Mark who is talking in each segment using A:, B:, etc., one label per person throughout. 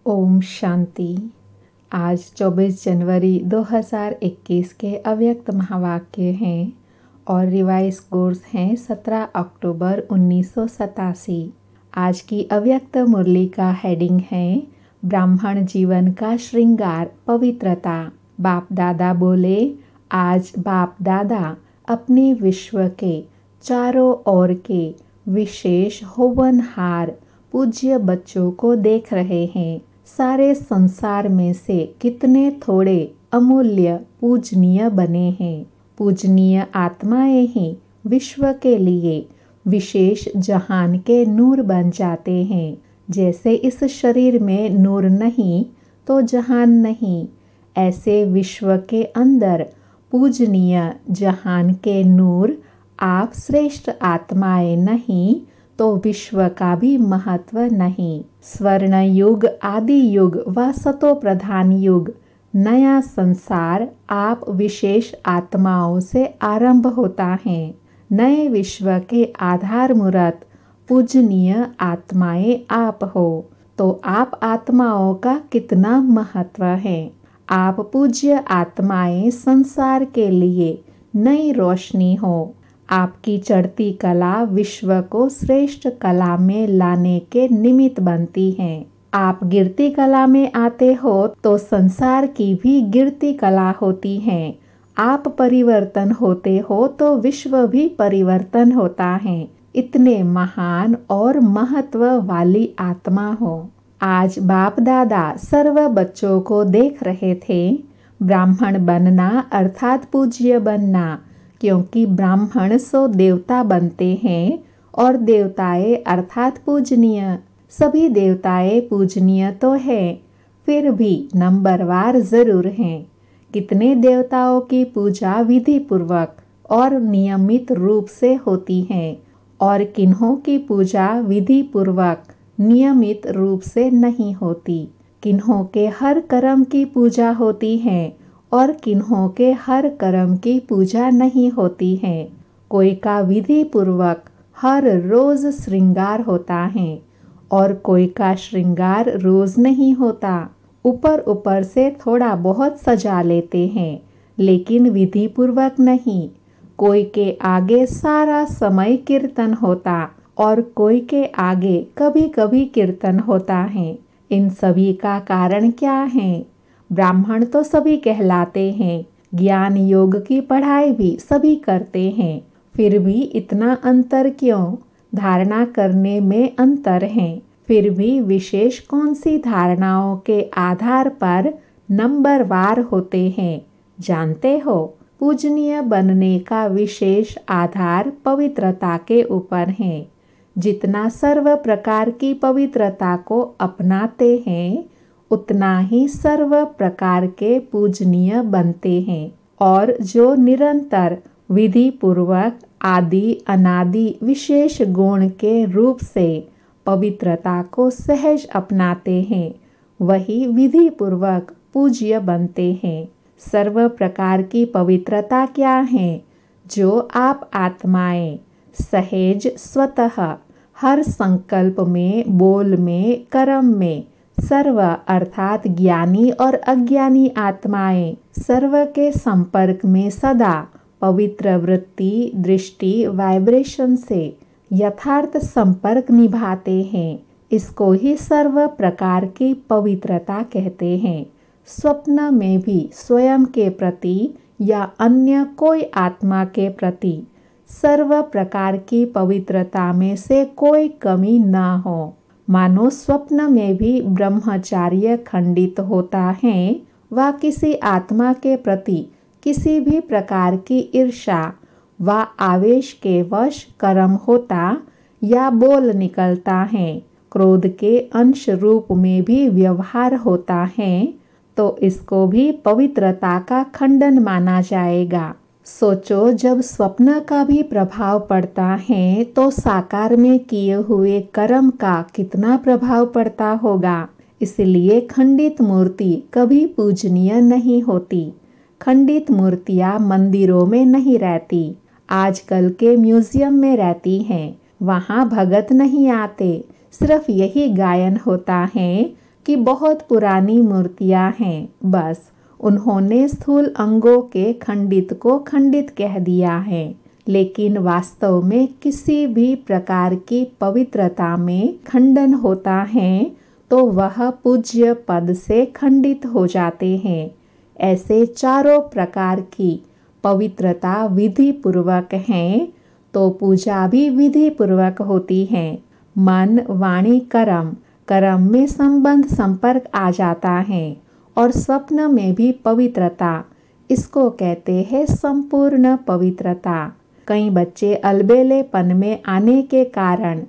A: ओम शांति। आज 24 जनवरी 2021 के अव्यक्त महावाक्य हैं और रिवाइज कोर्स हैं 17 अक्टूबर 1987। आज की अव्यक्त मुरली का हेडिंग है ब्राह्मण जीवन का श्रृंगार पवित्रता। बाप दादा बोले, आज बाप दादा अपने विश्व के चारों ओर के विशेष होवनहार पूज्य बच्चों को देख रहे हैं। सारे संसार में से कितने थोड़े अमूल्य पूजनीय बने हैं। पूजनीय आत्माएं ही विश्व के लिए विशेष जहान के नूर बन जाते हैं। जैसे इस शरीर में नूर नहीं तो जहान नहीं, ऐसे विश्व के अंदर पूजनीय जहान के नूर आप श्रेष्ठ आत्माएं नहीं तो विश्व का भी महत्व नहीं। स्वर्ण युग, आदि युग व सतो प्रधान युग, नया संसार आप विशेष आत्माओं से आरंभ होता है। नए विश्व के आधार मूर्त पूजनीय आत्माएं आप हो, तो आप आत्माओं का कितना महत्व है। आप पूज्य आत्माएं संसार के लिए नई रोशनी हो। आपकी चढ़ती कला विश्व को श्रेष्ठ कला में लाने के निमित्त बनती है। आप गिरती कला में आते हो तो संसार की भी गिरती कला होती है। आप परिवर्तन होते हो तो विश्व भी परिवर्तन होता है। इतने महान और महत्व वाली आत्मा हो। आज बाप दादा सर्व बच्चों को देख रहे थे। ब्राह्मण बनना अर्थात पूज्य बनना, क्योंकि ब्राह्मण सो देवता बनते हैं और देवताएं अर्थात पूजनीय। सभी देवताएं पूजनीय तो है, फिर भी नंबरवार जरूर हैं। कितने देवताओं की पूजा विधि पूर्वक और नियमित रूप से होती है और किन्हों की पूजा विधि पूर्वक नियमित रूप से नहीं होती। किन्हों के हर कर्म की पूजा होती है और किन्हों के हर कर्म की पूजा नहीं होती है। कोई का विधि पूर्वक हर रोज श्रृंगार होता है और कोई का श्रृंगार रोज नहीं होता। ऊपर ऊपर से थोड़ा बहुत सजा लेते हैं, लेकिन विधि पूर्वक नहीं। कोई के आगे सारा समय कीर्तन होता और कोई के आगे कभी कभी कीर्तन होता है। इन सभी का कारण क्या है? ब्राह्मण तो सभी कहलाते हैं, ज्ञान योग की पढ़ाई भी सभी करते हैं, फिर भी इतना अंतर क्यों? धारणा करने में अंतर है, फिर भी विशेष कौन सी धारणाओं के आधार पर नंबरवार होते हैं जानते हो? पूजनीय बनने का विशेष आधार पवित्रता के ऊपर है। जितना सर्व प्रकार की पवित्रता को अपनाते हैं उतना ही सर्व प्रकार के पूजनीय बनते हैं। और जो निरंतर विधि पूर्वक आदि अनादि विशेष गुण के रूप से पवित्रता को सहज अपनाते हैं, वही विधि पूर्वक पूज्य बनते हैं। सर्व प्रकार की पवित्रता क्या है? जो आप आत्माएं सहज स्वतः हर संकल्प में, बोल में, कर्म में सर्व अर्थात ज्ञानी और अज्ञानी आत्माएं सर्व के संपर्क में सदा पवित्र वृत्ति, दृष्टि, वाइब्रेशन से यथार्थ संपर्क निभाते हैं। इसको ही सर्व प्रकार की पवित्रता कहते हैं। स्वप्न में भी स्वयं के प्रति या अन्य कोई आत्मा के प्रति सर्व प्रकार की पवित्रता में से कोई कमी न हो। मानो स्वप्न में भी ब्रह्मचार्य खंडित होता है व किसी आत्मा के प्रति किसी भी प्रकार की ईर्षा व आवेश के वश कर्म होता या बोल निकलता है, क्रोध के अंश रूप में भी व्यवहार होता है, तो इसको भी पवित्रता का खंडन माना जाएगा। सोचो, जब स्वप्न का भी प्रभाव पड़ता है तो साकार में किए हुए कर्म का कितना प्रभाव पड़ता होगा। इसलिए खंडित मूर्ति कभी पूजनीय नहीं होती। खंडित मूर्तियाँ मंदिरों में नहीं रहती, आजकल के म्यूजियम में रहती हैं। वहाँ भगत नहीं आते, सिर्फ यही गायन होता है कि बहुत पुरानी मूर्तियां हैं, बस उन्होंने स्थूल अंगों के खंडित को खंडित कह दिया है, लेकिन वास्तव में किसी भी प्रकार की पवित्रता में खंडन होता है तो वह पूज्य पद से खंडित हो जाते हैं। ऐसे चारों प्रकार की पवित्रता विधि पूर्वक है तो पूजा भी विधि पूर्वक होती है। मन, वाणी, कर्म, कर्म में संबंध संपर्क आ जाता है और स्वप्न में भी पवित्रता, इसको कहते हैं संपूर्ण पवित्रता। कई बच्चे अलबेलेपन में आने के कारण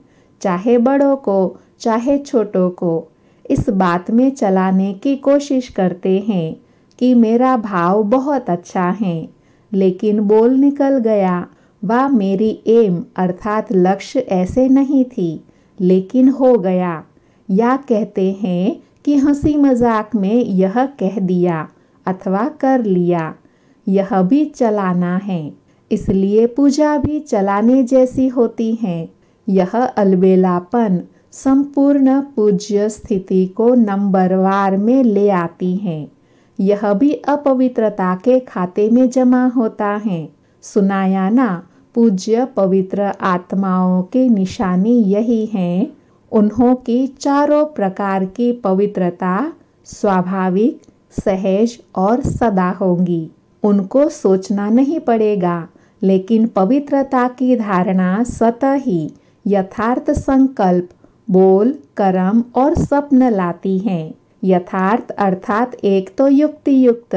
A: चाहे बड़ों को चाहे छोटों को इस बात में चलाने की कोशिश करते हैं कि मेरा भाव बहुत अच्छा है, लेकिन बोल निकल गया, वाह मेरी एम अर्थात लक्ष्य ऐसे नहीं थी लेकिन हो गया। या कहते हैं कि हंसी मजाक में यह कह दिया अथवा कर लिया, यह भी चलाना है। इसलिए पूजा भी चलाने जैसी होती है। यह अलबेलापन संपूर्ण पूज्य स्थिति को नंबरवार में ले आती है। यह भी अपवित्रता के खाते में जमा होता है। सुनाया ना, पूज्य पवित्र आत्माओं की निशानी यही है। उन्हों की चारों प्रकार की पवित्रता स्वाभाविक, सहज और सदा होंगी। उनको सोचना नहीं पड़ेगा, लेकिन पवित्रता की धारणा स्वतः ही यथार्थ संकल्प, बोल, कर्म और स्वप्न लाती है। यथार्थ अर्थात एक तो युक्ति युक्त,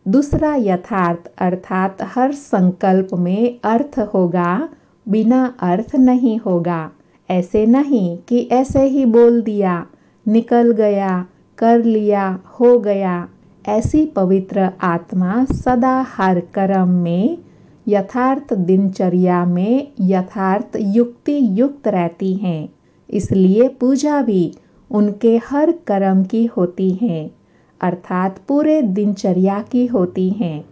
A: दूसरा यथार्थ अर्थात हर संकल्प में अर्थ होगा, बिना अर्थ नहीं होगा। ऐसे नहीं कि ऐसे ही बोल दिया, निकल गया, कर लिया, हो गया। ऐसी पवित्र आत्मा सदा हर कर्म में, यथार्थ दिनचर्या में यथार्थ युक्ति युक्त रहती हैं। इसलिए पूजा भी उनके हर कर्म की होती है, अर्थात पूरे दिनचर्या की होती हैं।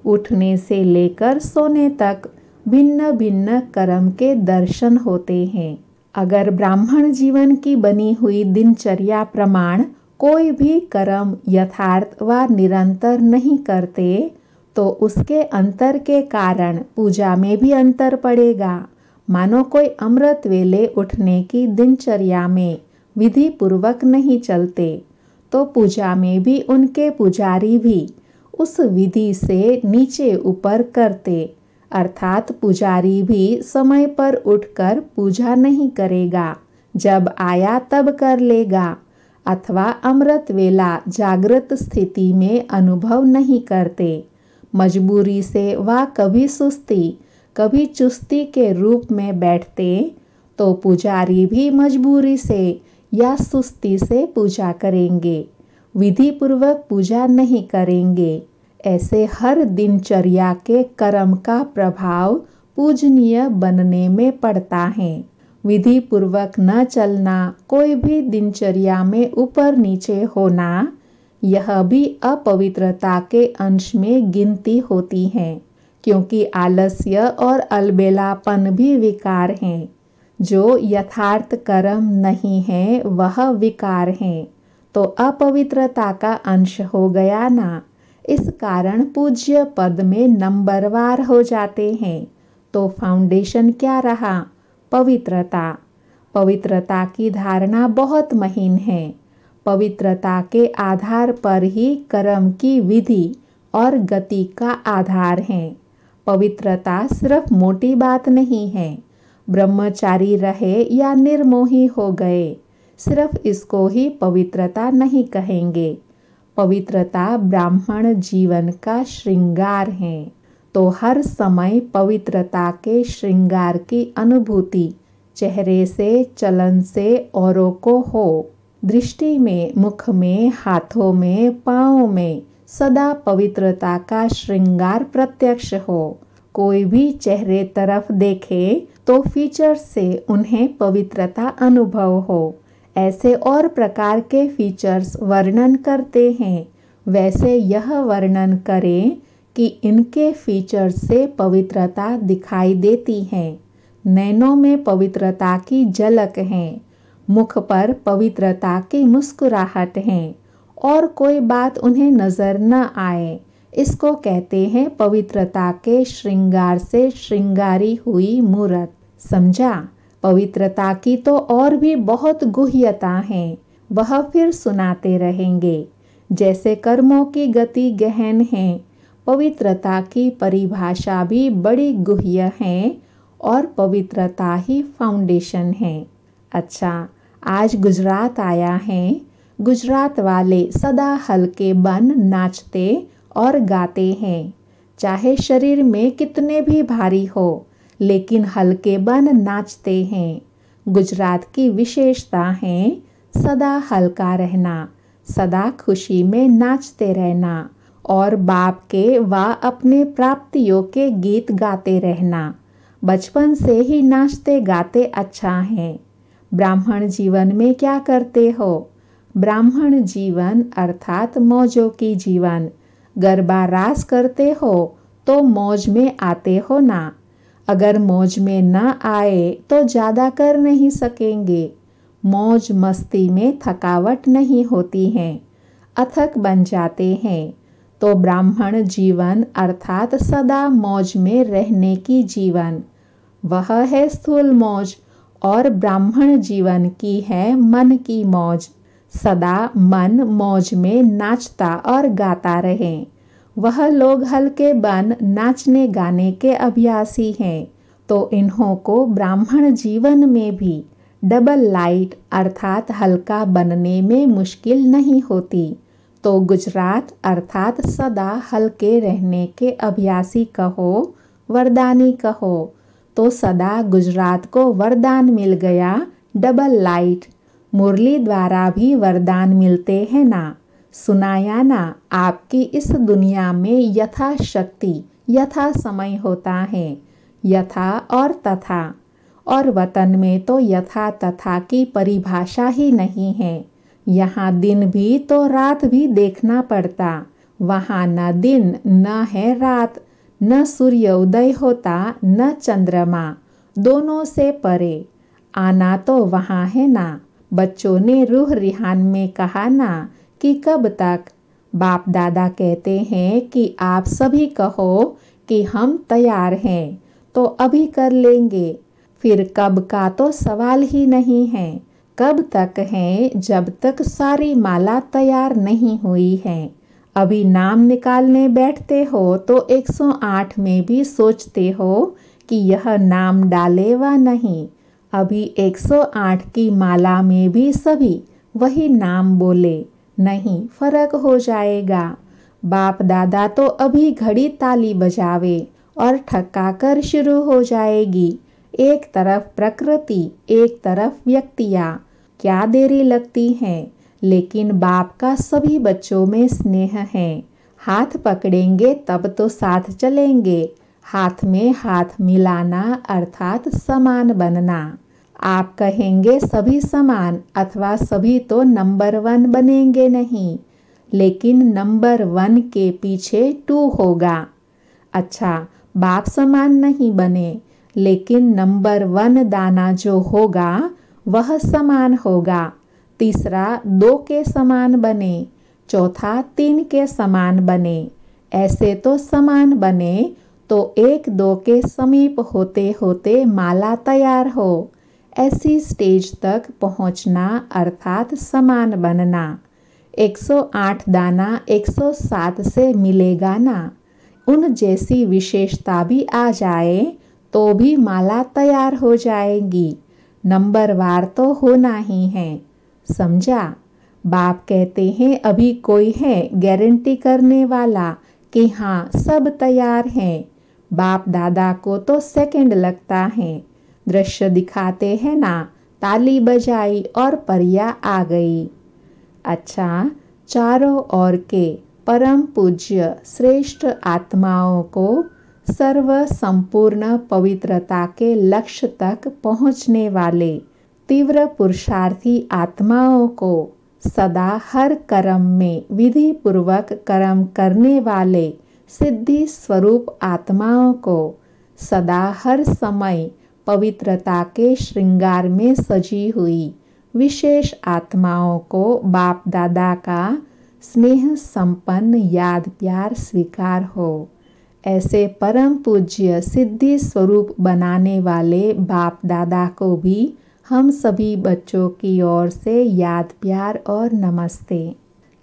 A: उठने से लेकर सोने तक भिन्न भिन्न कर्म के दर्शन होते हैं। अगर ब्राह्मण जीवन की बनी हुई दिनचर्या प्रमाण कोई भी कर्म यथार्थ व निरंतर नहीं करते तो उसके अंतर के कारण पूजा में भी अंतर पड़ेगा। मानो कोई अमृत वेले उठने की दिनचर्या में विधि पूर्वक नहीं चलते तो पूजा में भी उनके पुजारी भी उस विधि से नीचे ऊपर करते, अर्थात पुजारी भी समय पर उठकर पूजा नहीं करेगा, जब आया तब कर लेगा, अथवा अमृत वेला जागृत स्थिति में अनुभव नहीं करते। मजबूरी से व कभी सुस्ती कभी चुस्ती के रूप में बैठते तो पुजारी भी मजबूरी से या सुस्ती से पूजा करेंगे, विधि पूर्वक पूजा नहीं करेंगे। ऐसे हर दिनचर्या के कर्म का प्रभाव पूजनीय बनने में पड़ता है। विधि पूर्वक न चलना, कोई भी दिनचर्या में ऊपर नीचे होना, यह भी अपवित्रता के अंश में गिनती होती है, क्योंकि आलस्य और अलबेलापन भी विकार हैं। जो यथार्थ कर्म नहीं है वह विकार है, तो अपवित्रता का अंश हो गया ना। इस कारण पूज्य पद में नंबरवार हो जाते हैं। तो फाउंडेशन क्या रहा? पवित्रता। पवित्रता की धारणा बहुत महीन है। पवित्रता के आधार पर ही कर्म की विधि और गति का आधार है। पवित्रता सिर्फ मोटी बात नहीं है। ब्रह्मचारी रहे या निर्मोही हो गए, सिर्फ इसको ही पवित्रता नहीं कहेंगे। पवित्रता ब्राह्मण जीवन का श्रृंगार है। तो हर समय पवित्रता के श्रृंगार की अनुभूति चेहरे से, चलन से औरों को हो। दृष्टि में, मुख में, हाथों में, पाँव में सदा पवित्रता का श्रृंगार प्रत्यक्ष हो। कोई भी चेहरे तरफ देखे तो फीचर से उन्हें पवित्रता अनुभव हो। ऐसे और प्रकार के फीचर्स वर्णन करते हैं, वैसे यह वर्णन करें कि इनके फीचर्स से पवित्रता दिखाई देती है। नैनों में पवित्रता की झलक है। मुख पर पवित्रता की मुस्कुराहट है और कोई बात उन्हें नजर न आए। इसको कहते हैं पवित्रता के श्रृंगार से श्रृंगारी हुई मूरत। समझा? पवित्रता की तो और भी बहुत गुह्यता है, वह फिर सुनाते रहेंगे। जैसे कर्मों की गति गहन है, पवित्रता की परिभाषा भी बड़ी गुह्य है और पवित्रता ही फाउंडेशन है। अच्छा, आज गुजरात आया है। गुजरात वाले सदा हल्के बन नाचते और गाते हैं, चाहे शरीर में कितने भी भारी हो, लेकिन हल्के बन नाचते हैं। गुजरात की विशेषता है सदा हल्का रहना, सदा खुशी में नाचते रहना और बाप के व अपने प्राप्तियों के गीत गाते रहना। बचपन से ही नाचते गाते अच्छा है। ब्राह्मण जीवन में क्या करते हो? ब्राह्मण जीवन अर्थात मौजों की जीवन। गरबा रास करते हो तो मौज में आते हो ना। अगर मौज में न आए तो ज़्यादा कर नहीं सकेंगे। मौज मस्ती में थकावट नहीं होती है, अथक बन जाते हैं। तो ब्राह्मण जीवन अर्थात सदा मौज में रहने की जीवन, वह है स्थूल मौज। और ब्राह्मण जीवन की है मन की मौज। सदा मन मौज में नाचता और गाता रहे। वह लोग हल्के बन नाचने गाने के अभ्यासी हैं, तो इन्हों को ब्राह्मण जीवन में भी डबल लाइट अर्थात हल्का बनने में मुश्किल नहीं होती। तो गुजरात अर्थात सदा हल्के रहने के अभ्यासी कहो, वरदानी कहो, तो सदा गुजरात को वरदान मिल गया डबल लाइट। मुरली द्वारा भी वरदान मिलते हैं ना। सुनाया ना, आपकी इस दुनिया में यथाशक्ति यथा समय होता है, यथा और तथा। और वतन में तो यथा तथा की परिभाषा ही नहीं है। यहाँ दिन भी तो रात भी देखना पड़ता, वहाँ न दिन न है रात, न सूर्य उदय होता न चंद्रमा, दोनों से परे। आना तो वहाँ है ना। बच्चों ने रूह रिहान में कहा ना कि कब तक। बाप दादा कहते हैं कि आप सभी कहो कि हम तैयार हैं, तो अभी कर लेंगे। फिर कब का तो सवाल ही नहीं है। कब तक है? जब तक सारी माला तैयार नहीं हुई है। अभी नाम निकालने बैठते हो तो 108 में भी सोचते हो कि यह नाम डाले व नहीं। अभी 108 की माला में भी सभी वही नाम बोले, नहीं फर्क हो जाएगा। बाप दादा तो अभी घड़ी ताली बजावे और ठक्का कर शुरू हो जाएगी। एक तरफ प्रकृति, एक तरफ व्यक्तियाँ, क्या देरी लगती है। लेकिन बाप का सभी बच्चों में स्नेह है। हाथ पकड़ेंगे तब तो साथ चलेंगे। हाथ में हाथ मिलाना अर्थात समान बनना। आप कहेंगे सभी समान, अथवा सभी तो नंबर 1 बनेंगे नहीं, लेकिन नंबर 1 के पीछे 2 होगा। अच्छा, बाप समान नहीं बने, लेकिन नंबर 1 दाना जो होगा वह समान होगा। तीसरा 2 के समान बने, चौथा 3 के समान बने। ऐसे तो समान बने तो 1-2 के समीप होते होते माला तैयार हो। ऐसी स्टेज तक पहुंचना अर्थात समान बनना। 108 दाना 107 से मिलेगा ना। उन जैसी विशेषता भी आ जाए तो भी माला तैयार हो जाएगी। नंबर वार तो होना ही है। समझा? बाप कहते हैं अभी कोई है गारंटी करने वाला कि हाँ सब तैयार हैं। बाप दादा को तो सेकंड लगता है। दृश्य दिखाते हैं ना, ताली बजाई और परिया आ गई। अच्छा, चारों ओर के परम पूज्य श्रेष्ठ आत्माओं को सर्व संपूर्ण पवित्रता के लक्ष्य तक पहुँचने वाले तीव्र पुरुषार्थी आत्माओं को, सदा हर कर्म में विधि पूर्वक कर्म करने वाले सिद्धि स्वरूप आत्माओं को, सदा हर समय पवित्रता के श्रृंगार में सजी हुई विशेष आत्माओं को बाप दादा का स्नेह संपन्न याद प्यार स्वीकार हो। ऐसे परम पूज्य सिद्धि स्वरूप बनाने वाले बाप दादा को भी हम सभी बच्चों की ओर से याद प्यार और नमस्ते।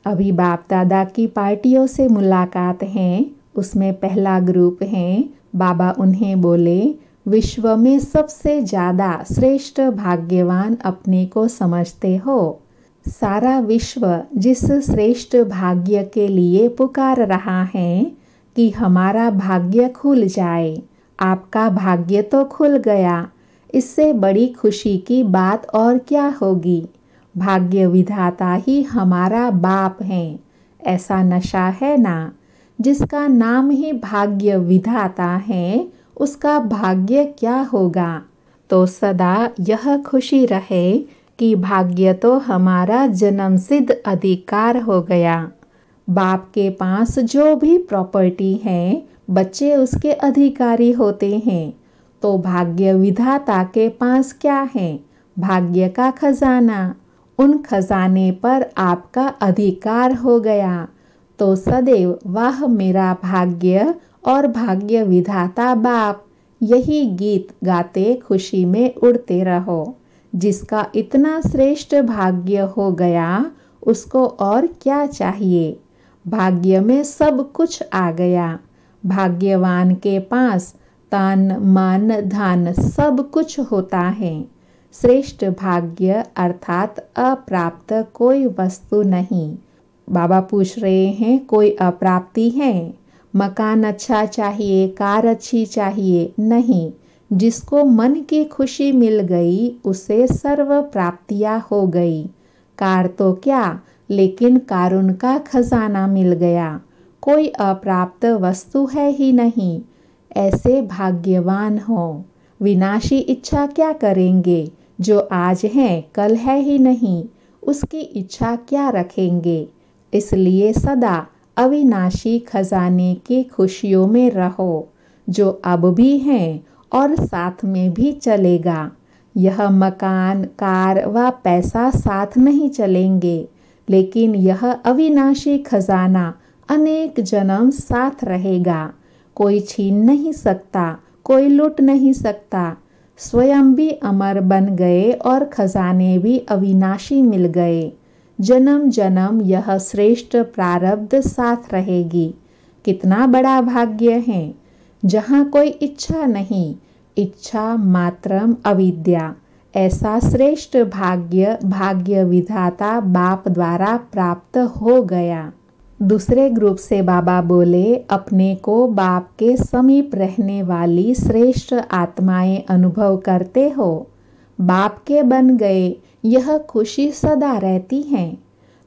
A: अभी बाप दादा की पार्टियों से मुलाकात है। उसमें पहला ग्रुप है। बाबा उन्हें बोले, विश्व में सबसे ज़्यादा श्रेष्ठ भाग्यवान अपने को समझते हो। सारा विश्व जिस श्रेष्ठ भाग्य के लिए पुकार रहा है कि हमारा भाग्य खुल जाए, आपका भाग्य तो खुल गया। इससे बड़ी खुशी की बात और क्या होगी। भाग्य विधाता ही हमारा बाप है। ऐसा नशा है ना। जिसका नाम ही भाग्य विधाता है, उसका भाग्य क्या होगा। तो सदा यह खुशी रहे कि भाग्य तो हमारा जन्मसिद्ध अधिकार हो गया। बाप के पास जो भी प्रॉपर्टी है, बच्चे उसके अधिकारी होते हैं। तो भाग्य विधाता के पास क्या है? भाग्य का खजाना। उन खजाने पर आपका अधिकार हो गया। तो सदैव वाह मेरा भाग्य और भाग्य विधाता बाप, यही गीत गाते खुशी में उड़ते रहो। जिसका इतना श्रेष्ठ भाग्य हो गया, उसको और क्या चाहिए। भाग्य में सब कुछ आ गया। भाग्यवान के पास तन मन धन सब कुछ होता है। श्रेष्ठ भाग्य अर्थात अप्राप्त कोई वस्तु नहीं। बाबा पूछ रहे हैं, कोई अप्राप्ति है? मकान अच्छा चाहिए, कार अच्छी चाहिए? नहीं। जिसको मन की खुशी मिल गई, उसे सर्व प्राप्तियां हो गई। कार तो क्या, लेकिन कारुण का खजाना मिल गया। कोई अप्राप्त वस्तु है ही नहीं। ऐसे भाग्यवान हो। विनाशी इच्छा क्या करेंगे? जो आज है कल है ही नहीं, उसकी इच्छा क्या रखेंगे। इसलिए सदा अविनाशी खजाने की खुशियों में रहो, जो अब भी है और साथ में भी चलेगा। यह मकान कार व पैसा साथ नहीं चलेंगे, लेकिन यह अविनाशी खजाना अनेक जन्म साथ रहेगा। कोई छीन नहीं सकता, कोई लूट नहीं सकता। स्वयं भी अमर बन गए और खजाने भी अविनाशी मिल गए। जन्म जन्म यह श्रेष्ठ प्रारब्ध साथ रहेगी। कितना बड़ा भाग्य है। जहाँ कोई इच्छा नहीं, इच्छा मात्रम अविद्या। ऐसा श्रेष्ठ भाग्य भाग्य विधाता बाप द्वारा प्राप्त हो गया। दूसरे ग्रुप से बाबा बोले, अपने को बाप के समीप रहने वाली श्रेष्ठ आत्माएं अनुभव करते हो। बाप के बन गए, यह खुशी सदा रहती है।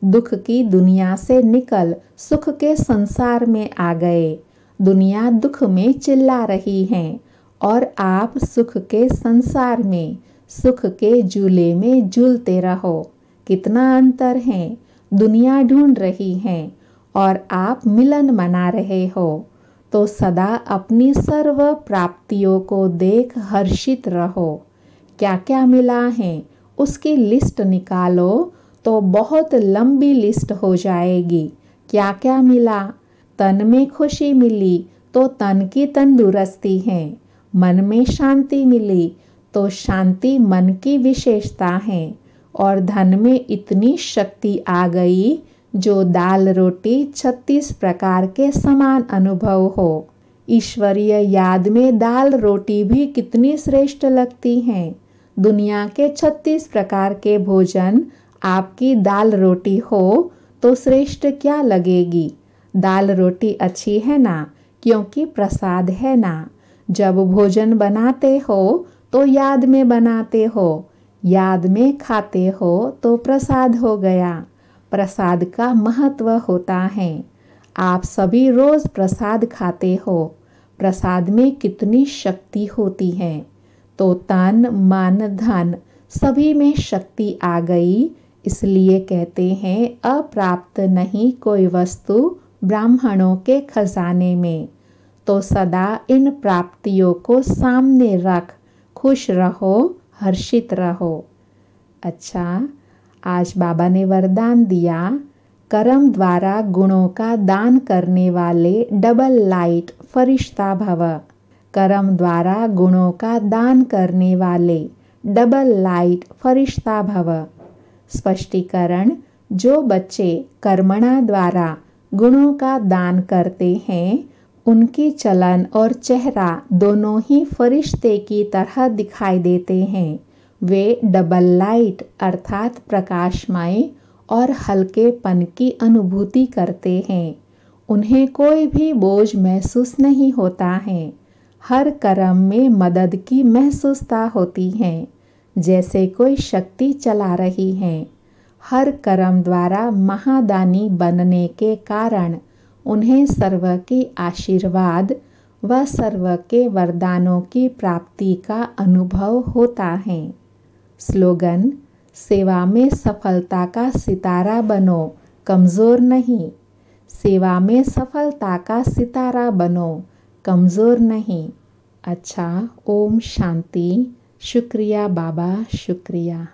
A: दुख की दुनिया से निकल सुख के संसार में आ गए। दुनिया दुख में चिल्ला रही है और आप सुख के संसार में सुख के झूले में झूलते रहो। कितना अंतर है। दुनिया ढूंढ रही है और आप मिलन मना रहे हो। तो सदा अपनी सर्व प्राप्तियों को देख हर्षित रहो। क्या क्या मिला है उसकी लिस्ट निकालो तो बहुत लंबी लिस्ट हो जाएगी। क्या क्या मिला? तन में खुशी मिली तो तन की तंदुरुस्ती है। मन में शांति मिली तो शांति मन की विशेषता है। और धन में इतनी शक्ति आ गई जो दाल रोटी 36 प्रकार के समान अनुभव हो। ईश्वरीय याद में दाल रोटी भी कितनी श्रेष्ठ लगती हैं। दुनिया के 36 प्रकार के भोजन आपकी दाल रोटी हो तो श्रेष्ठ क्या लगेगी। दाल रोटी अच्छी है ना, क्योंकि प्रसाद है ना। जब भोजन बनाते हो तो याद में बनाते हो, याद में खाते हो तो प्रसाद हो गया। प्रसाद का महत्व होता है। आप सभी रोज प्रसाद खाते हो। प्रसाद में कितनी शक्ति होती है। तो तन मन धन सभी में शक्ति आ गई। इसलिए कहते हैं अप्राप्त नहीं कोई वस्तु ब्राह्मणों के खजाने में। तो सदा इन प्राप्तियों को सामने रख खुश रहो, हर्षित रहो। अच्छा, आज बाबा ने वरदान दिया, कर्म द्वारा गुणों का दान करने वाले डबल लाइट फरिश्ता भव। कर्म द्वारा गुणों का दान करने वाले डबल लाइट फरिश्ता भव। स्पष्टीकरण, जो बच्चे कर्मणा द्वारा गुणों का दान करते हैं उनकी चलन और चेहरा दोनों ही फरिश्ते की तरह दिखाई देते हैं। वे डबल लाइट अर्थात प्रकाशमय और हल्केपन की अनुभूति करते हैं। उन्हें कोई भी बोझ महसूस नहीं होता है। हर कर्म में मदद की महसूसता होती है, जैसे कोई शक्ति चला रही है। हर कर्म द्वारा महादानी बनने के कारण उन्हें सर्व के आशीर्वाद व सर्व के वरदानों की प्राप्ति का अनुभव होता है। स्लोगन, सेवा में सफलता का सितारा बनो, कमज़ोर नहीं। सेवा में सफलता का सितारा बनो, कमज़ोर नहीं। अच्छा, ओम शांति। शुक्रिया बाबा, शुक्रिया।